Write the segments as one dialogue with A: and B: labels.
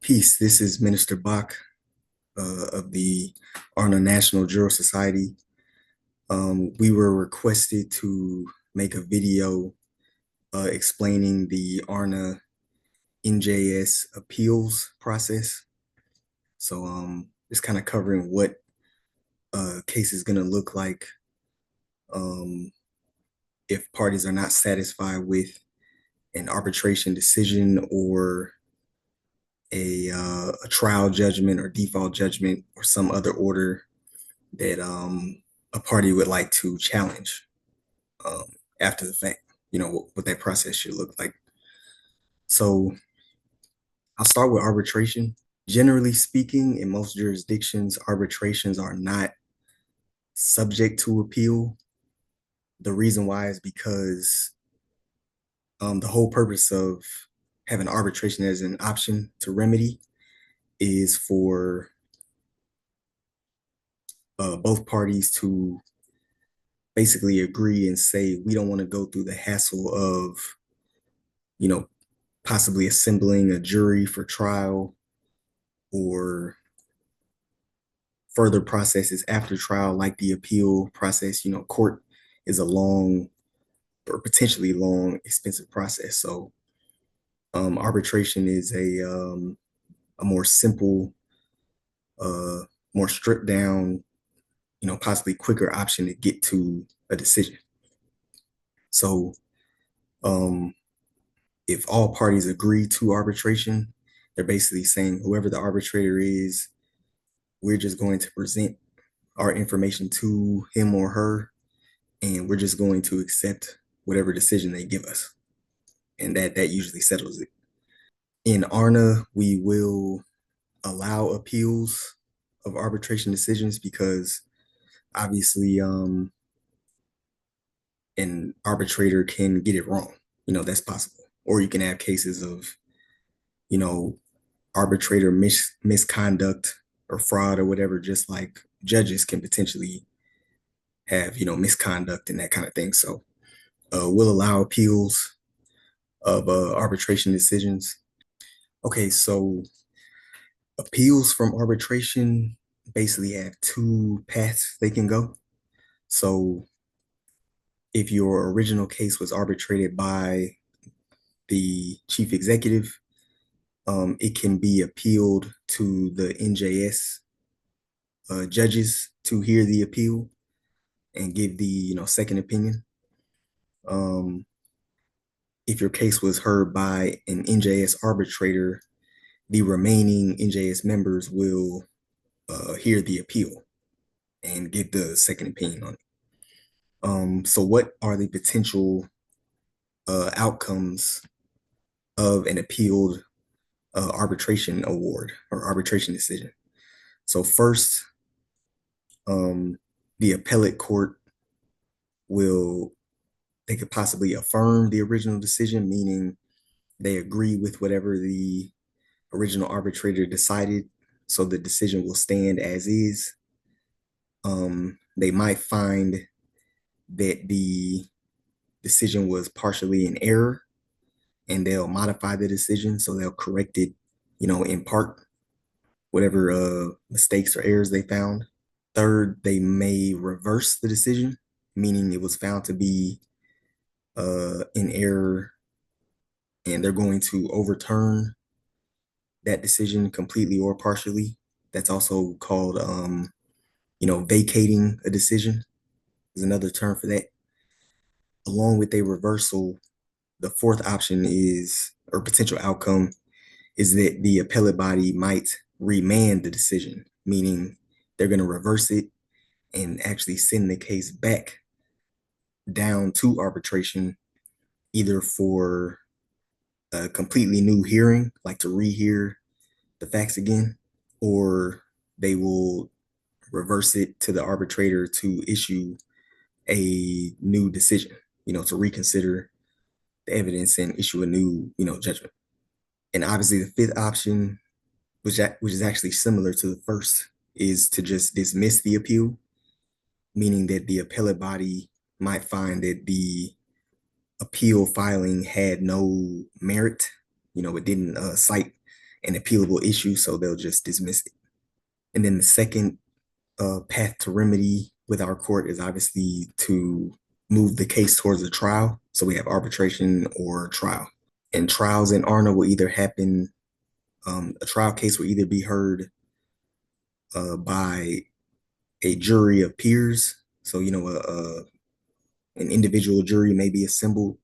A: Peace. This is Minister Bach of the ARNA National Juror Society. We were requested to make a video explaining the ARNA NJS appeals process. So just kind of covering what a case is going to look like um, if parties are not satisfied with an arbitration decision or a trial judgment or default judgment or some other order that a party would like to challenge um, after the fact, what that process should look like. So I'll start with arbitration. Generally speaking, in most jurisdictions, arbitrations are not subject to appeal. The reason why is because the whole purpose of having arbitration as an option to remedy is for both parties to basically agree and say, we don't want to go through the hassle of, you know, possibly assembling a jury for trial or further processes after trial, like the appeal process. Court is a long or potentially long, expensive process. So arbitration is a more simple, uh, more stripped down, possibly quicker option to get to a decision. So um, if all parties agree to arbitration, they're basically saying whoever the arbitrator is, we're just going to present our information to him or her, and we're just going to accept whatever decision they give us. And that usually settles it. In ARNA, we will allow appeals of arbitration decisions because obviously an arbitrator can get it wrong. That's possible. Or you can have cases of, you know, arbitrator misconduct or fraud or whatever, just like judges can potentially have, misconduct and that kind of thing. So we'll allow appeals of arbitration decisions. Okay, so appeals from arbitration basically have two paths they can go. So if your original case was arbitrated by the chief executive, it can be appealed to the NJS judges to hear the appeal and give the second opinion. Um, if your case was heard by an NJS arbitrator, the remaining NJS members will hear the appeal and give the second opinion on it. So what are the potential outcomes of an appealed arbitration award or arbitration decision? So first, the appellate court they could possibly affirm the original decision, meaning they agree with whatever the original arbitrator decided, so the decision will stand as is. They might find that the decision was partially in error and they'll modify the decision, so they'll correct it, in part, whatever mistakes or errors they found. Third, they may reverse the decision, meaning it was found to be in error and they're going to overturn that decision completely or partially. That's also called, vacating a decision is another term for that. Along with a reversal, the fourth option is, or potential outcome, is that the appellate body might remand the decision, meaning they're going to reverse it and actually send the case back down to arbitration, either for a completely new hearing, like to rehear the facts again, or they will reverse it to the arbitrator to issue a new decision, to reconsider the evidence and issue a new, judgment. And obviously the fifth option, which is actually similar to the first, is to just dismiss the appeal, meaning that the appellate body might find that the appeal filing had no merit. It didn't cite an appealable issue, so they'll just dismiss it. And then the second path to remedy with our court is obviously to move the case towards a trial. So we have arbitration or trial. And trials in ARNA will either happen, a trial case will either be heard by a jury of peers. So, an individual jury may be assembled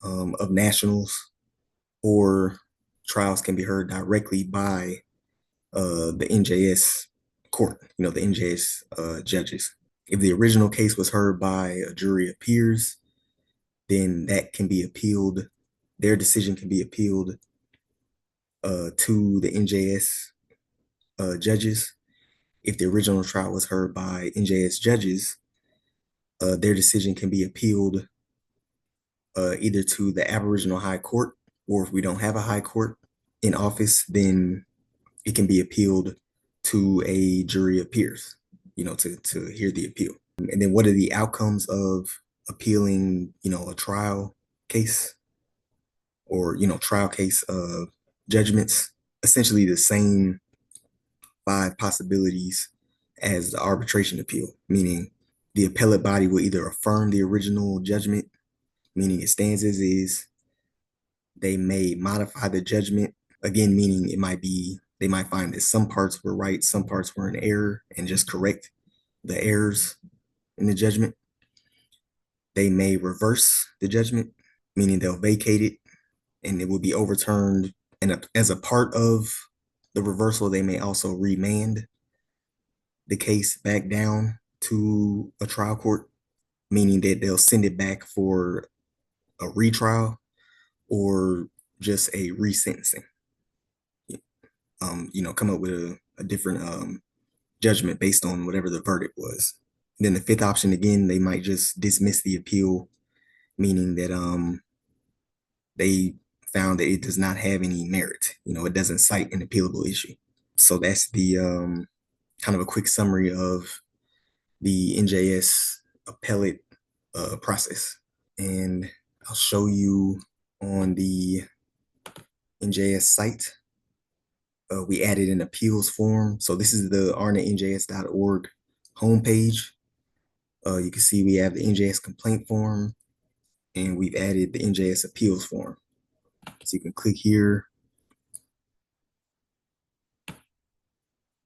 A: of nationals, or trials can be heard directly by the NJS court, the NJS judges. If the original case was heard by a jury of peers, then that can be appealed. Their decision can be appealed to the NJS judges. If the original trial was heard by NJS judges, their decision can be appealed either to the Aboriginal High Court, or if we don't have a high court in office, then it can be appealed to a jury of peers, to hear the appeal. And then what are the outcomes of appealing, a trial case or, trial case judgments? Essentially the same 5 possibilities as the arbitration appeal, meaning the appellate body will either affirm the original judgment, meaning it stands as is. They may modify the judgment, again, meaning they might find that some parts were right, some parts were in error, and just correct the errors in the judgment. They may reverse the judgment, meaning they'll vacate it and it will be overturned. And as a part of the reversal, they may also remand the case back down to a trial court, meaning that they'll send it back for a retrial or just a resentencing. Come up with a different judgment based on whatever the verdict was. And then the 5th option, again, they might just dismiss the appeal, meaning that they found that it does not have any merit. It doesn't cite an appealable issue. So that's the kind of a quick summary of the NJS appellate process. And I'll show you on the NJS site. We added an appeals form. So this is the arnanjs.org homepage. You can see we have the NJS complaint form, and we've added the NJS appeals form. So you can click here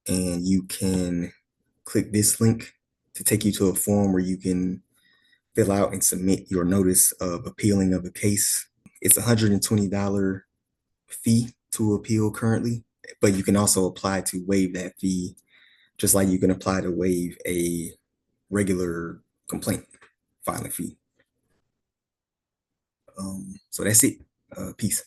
A: and you can click this link to take you to a form where you can fill out and submit your notice of appealing of a case. It's $120 fee to appeal currently, but you can also apply to waive that fee, just like you can apply to waive a regular complaint filing fee. So that's it. Peace.